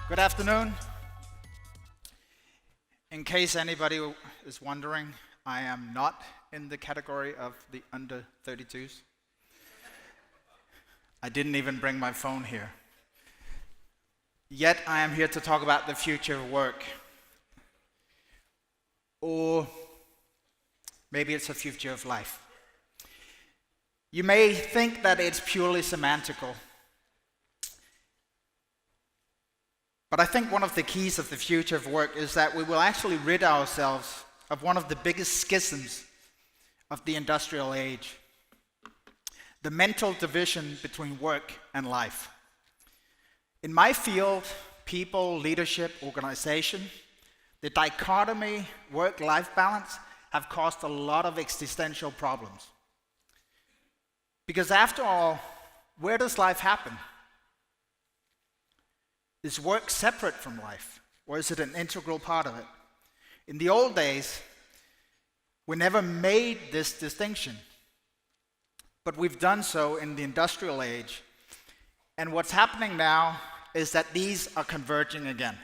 Good afternoon. In case anybody is wondering, I am not in the category of the under 32s. I didn't even bring my phone here. Yet I am here to talk about the future of work. Or maybe it's the future of life. You may think that it's purely semantical. But I think one of the keys of the future of work is that we will actually rid ourselves of one of the biggest schisms of the industrial age, the mental division between work and life. In my field, people, leadership, organization, the dichotomy work-life balance have caused a lot of existential problems. Because after all, where does life happen? Is work separate from life, or is it an integral part of it? In the old days, we never made this distinction, but we've done so in the industrial age. And what's happening now is that these are converging again.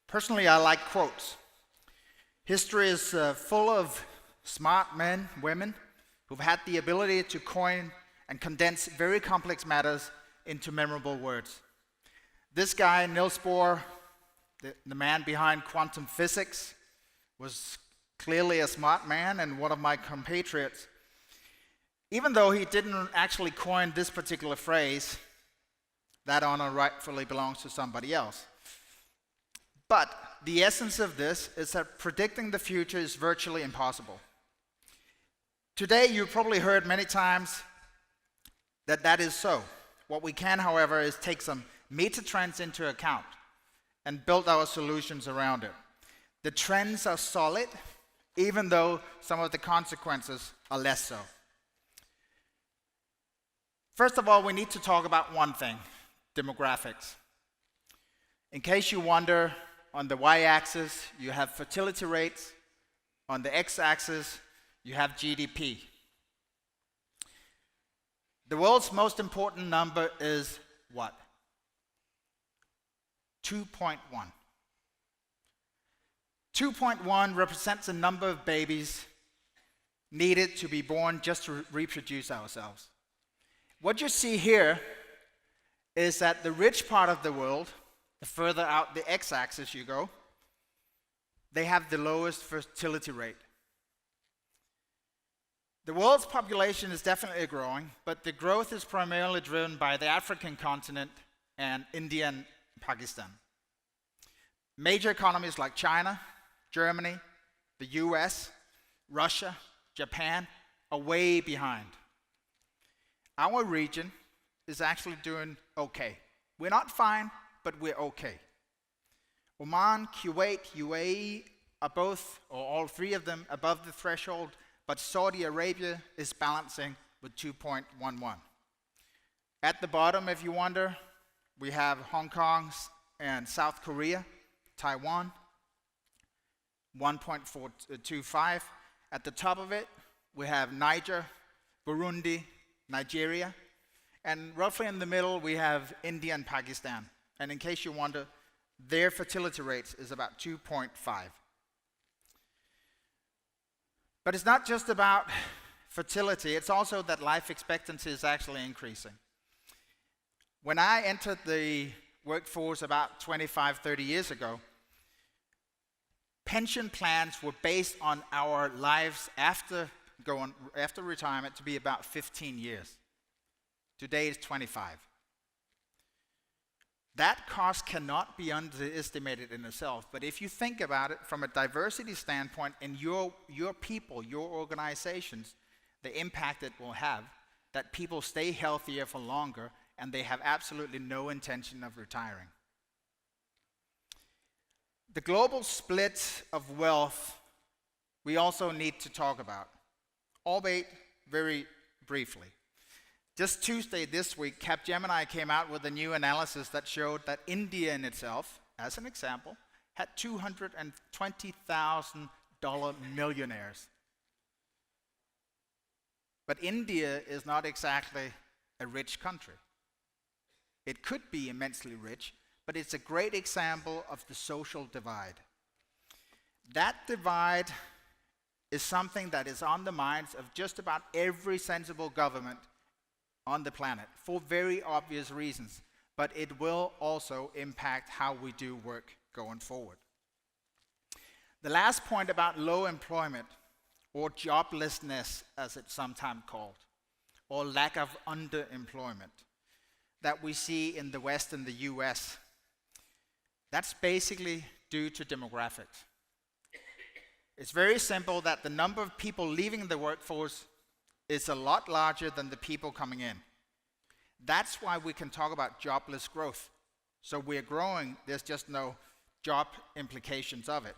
Personally, I like quotes. History is full of smart men, women, who've had the ability to coin and condense very complex matters into memorable words. This guy, Niels Bohr, the man behind quantum physics, was clearly a smart man and one of my compatriots. Even though he didn't actually coin this particular phrase, that honor rightfully belongs to somebody else. But the essence of this is that predicting the future is virtually impossible. Today, you've probably heard many times that that is so. What we can, however, is take some meta trends into account and build our solutions around it. The trends are solid, even though some of the consequences are less so. First of all, we need to talk about one thing, demographics. In case you wonder, on the y-axis, you have fertility rates. On the x-axis, you have GDP. The world's most important number is what? 2.1. 2.1 represents the number of babies needed to be born just to reproduce ourselves. What you see here is that the rich part of the world, the further out the x-axis you go, they have the lowest fertility rate. The world's population is definitely growing, but the growth is primarily driven by the African continent and India and Pakistan. Major economies like China, Germany, the US, Russia, Japan are way behind. Our region is actually doing okay. We're not fine, but we're okay. Oman, Kuwait, UAE are both, or all three of them, above the threshold, but Saudi Arabia is balancing with 2.11. At the bottom, if you wonder, we have Hong Kong and South Korea, Taiwan, 1.425. At the top of it, we have Niger, Burundi, Nigeria, and roughly in the middle, we have India and Pakistan. And in case you wonder, their fertility rate is about 2.5. But it's not just about fertility, it's also that life expectancy is actually increasing. When I entered the workforce about 25, 30 years ago, pension plans were based on our lives after retirement to be about 15 years. Today it's 25. That cost cannot be underestimated in itself, but if you think about it from a diversity standpoint in your people, your organizations, the impact it will have, that people stay healthier for longer and they have absolutely no intention of retiring. The global split of wealth we also need to talk about, albeit very briefly. Just Tuesday this week, Capgemini came out with a new analysis that showed that India in itself, as an example, had $220,000 millionaires. But India is not exactly a rich country. It could be immensely rich, but it's a great example of the social divide. That divide is something that is on the minds of just about every sensible government on the planet for very obvious reasons, but it will also impact how we do work going forward. The last point about low employment, or joblessness as it's sometimes called, or lack of underemployment, that we see in the West and the US, that's basically due to demographics. It's very simple that the number of people leaving the workforce is a lot larger than the people coming in. That's why we can talk about jobless growth. So we're growing, there's just no job implications of it.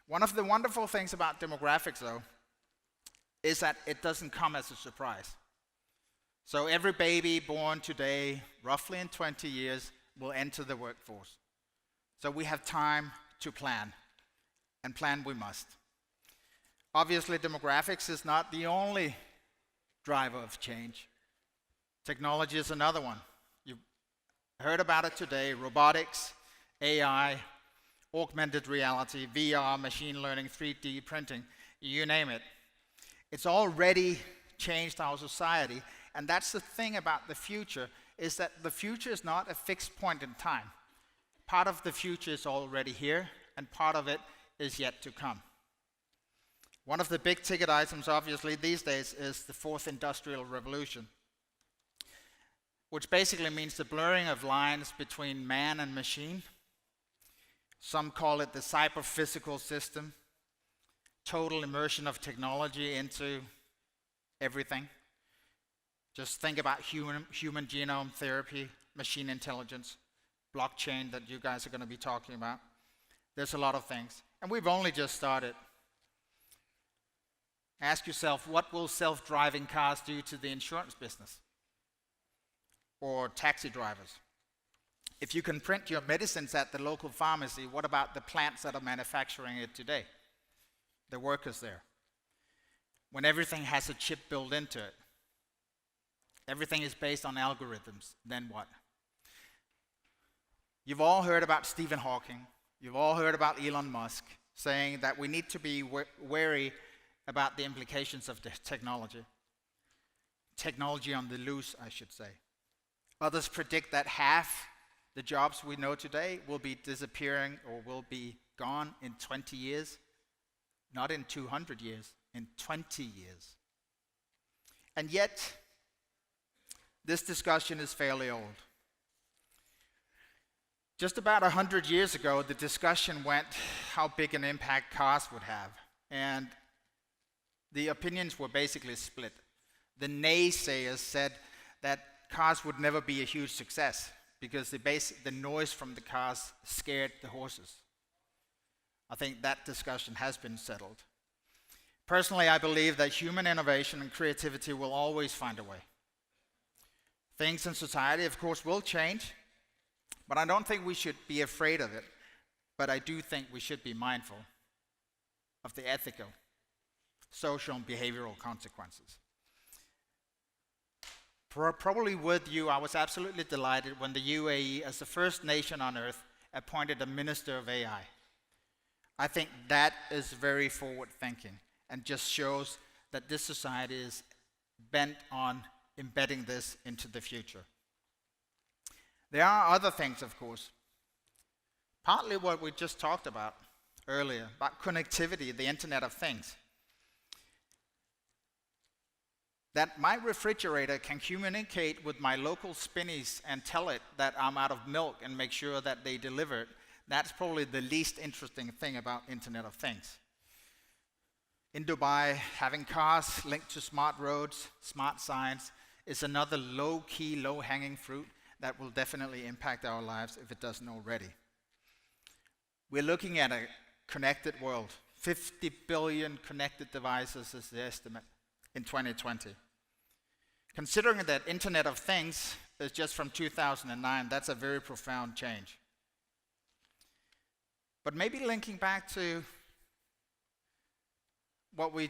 One of the wonderful things about demographics, though, is that it doesn't come as a surprise. So every baby born today, roughly in 20 years, will enter the workforce. So we have time to plan, and plan we must. Obviously, demographics is not the only driver of change. Technology is another one. You heard about it today: robotics, AI, augmented reality, VR, machine learning, 3D printing, you name it. It's already changed our society, and that's the thing about the future, is that the future is not a fixed point in time. Part of the future is already here, and part of it is yet to come. One of the big ticket items, obviously, these days is the fourth industrial revolution, which basically means the blurring of lines between man and machine. Some call it the cyber-physical system, total immersion of technology into everything. Just think about human genome therapy, machine intelligence, blockchain that you guys are going to be talking about. There's a lot of things, and we've only just started. Ask yourself, what will self-driving cars do to the insurance business? Or taxi drivers? If you can print your medicines at the local pharmacy, what about the plants that are manufacturing it today? The workers there. When everything has a chip built into it, everything is based on algorithms, then what? You've all heard about Stephen Hawking. You've all heard about Elon Musk saying that we need to be wary about the implications of the technology. Technology on the loose, I should say. Others predict that half the jobs we know today will be disappearing or will be gone in 20 years. Not in 200 years, in 20 years. And yet, this discussion is fairly old. Just about 100 years ago, the discussion went how big an impact cars would have. And the opinions were basically split. The naysayers said that cars would never be a huge success because the noise from the cars scared the horses. I think that discussion has been settled. Personally, I believe that human innovation and creativity will always find a way. Things in society, of course, will change, but I don't think we should be afraid of it. But I do think we should be mindful of the ethical, social, and behavioral consequences. Probably with you, I was absolutely delighted when the UAE, as the first nation on earth, appointed a minister of AI. I think that is very forward-thinking and just shows that this society is bent on embedding this into the future. There are other things, of course. Partly what we just talked about earlier, about connectivity, the Internet of Things. That my refrigerator can communicate with my local Spinneys and tell it that I'm out of milk and make sure that they deliver it. That's probably the least interesting thing about Internet of Things. In Dubai, having cars linked to smart roads, smart signs, is another low-key, low-hanging fruit that will definitely impact our lives if it doesn't already. We're looking at a connected world. 50 billion connected devices is the estimate in 2020. Considering that Internet of Things is just from 2009, that's a very profound change. But maybe linking back to what was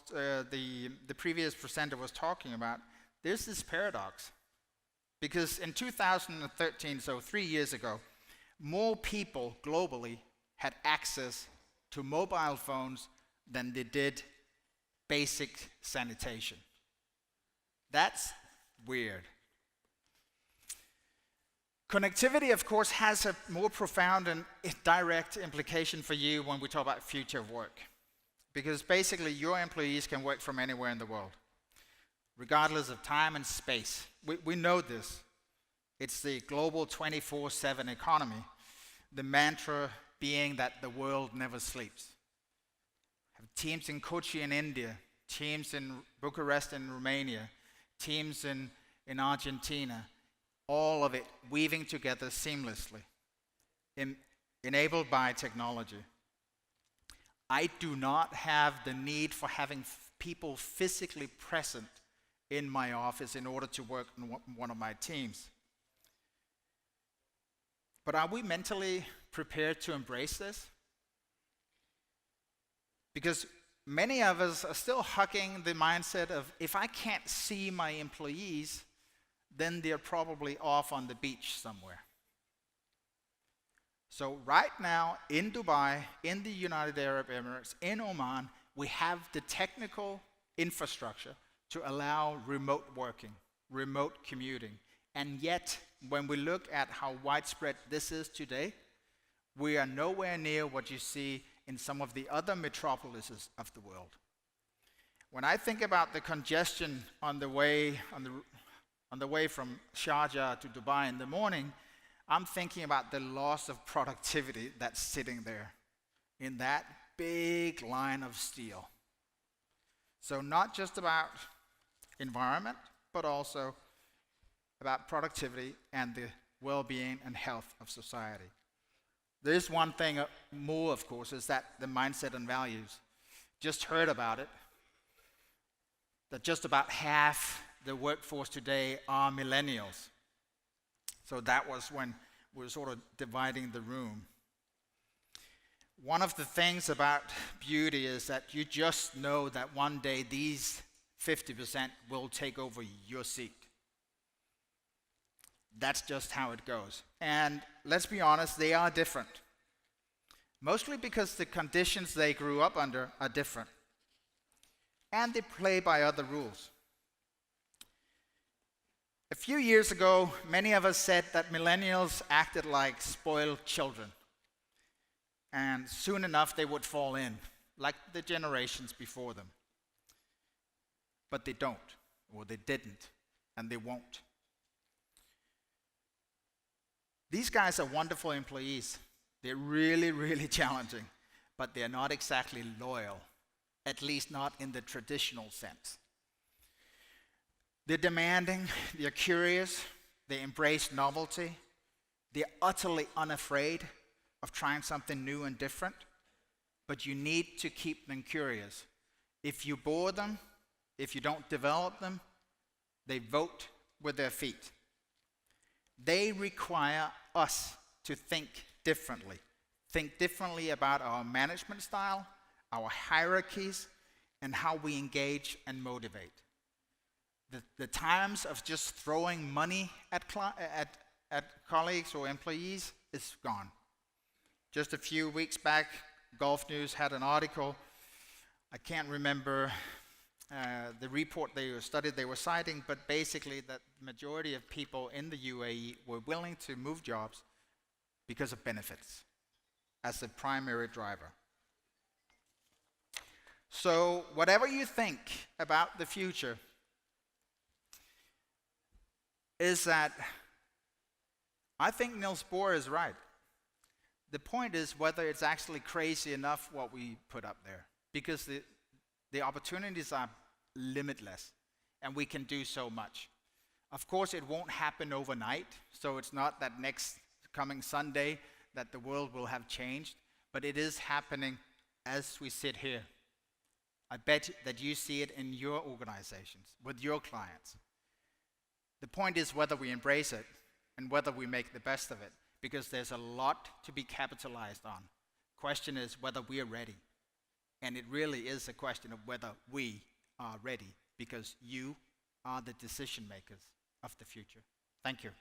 the previous presenter was talking about, there's this paradox. Because in 2013, so 3 years ago, more people globally had access to mobile phones than they did basic sanitation. That's weird. Connectivity, of course, has a more profound and direct implication for you when we talk about future of work. Because basically, your employees can work from anywhere in the world, regardless of time and space. We know this. It's the global 24/7 economy, the mantra being that the world never sleeps. Have teams in Kochi in India, teams in Bucharest in Romania, teams in Argentina, all of it weaving together seamlessly, enabled by technology. I do not have the need for having people physically present in my office in order to work on one of my teams. But are we mentally prepared to embrace this? Because many of us are still hugging the mindset of, if I can't see my employees, then they're probably off on the beach somewhere. So right now in Dubai, in the United Arab Emirates, in Oman, we have the technical infrastructure to allow remote working, remote commuting. And yet, when we look at how widespread this is today, we are nowhere near what you see in some of the other metropolises of the world. When I think about the congestion on the way from Sharjah to Dubai in the morning, I'm thinking about the loss of productivity that's sitting there in that big line of steel. So not just about environment, but also about productivity and the well-being and health of society. There is one thing more, of course, is that the mindset and values. Just heard about it, that just about half the workforce today are millennials. So that was when we were sort of dividing the room. One of the things about beauty is that you just know that one day these 50% will take over your seat. That's just how it goes. And let's be honest, they are different. Mostly because the conditions they grew up under are different. And they play by other rules. A few years ago, many of us said that millennials acted like spoiled children. And soon enough, they would fall in, like the generations before them. But they don't, or they didn't, and they won't. These guys are wonderful employees. They're really, really challenging, but they're not exactly loyal, at least not in the traditional sense. They're demanding, they're curious, they embrace novelty, they're utterly unafraid of trying something new and different, but you need to keep them curious. If you bore them, if you don't develop them, they vote with their feet. They require us to think differently about our management style, our hierarchies, and how we engage and motivate. The times of just throwing money at colleagues or employees is gone. Just a few weeks back, Gulf News had an article. I can't remember the report study they were citing, but basically that the majority of people in the UAE were willing to move jobs because of benefits as the primary driver. So whatever you think about the future, is that I think Niels Bohr is right. The point is whether it's actually crazy enough what we put up there, because the opportunities are limitless, and we can do so much. Of course, it won't happen overnight, so it's not that next coming Sunday that the world will have changed, but it is happening as we sit here. I bet that you see it in your organizations, with your clients. The point is whether we embrace it and whether we make the best of it, because there's a lot to be capitalized on. Question is whether we are ready. And it really is a question of whether we are ready, because you are the decision makers of the future. Thank you.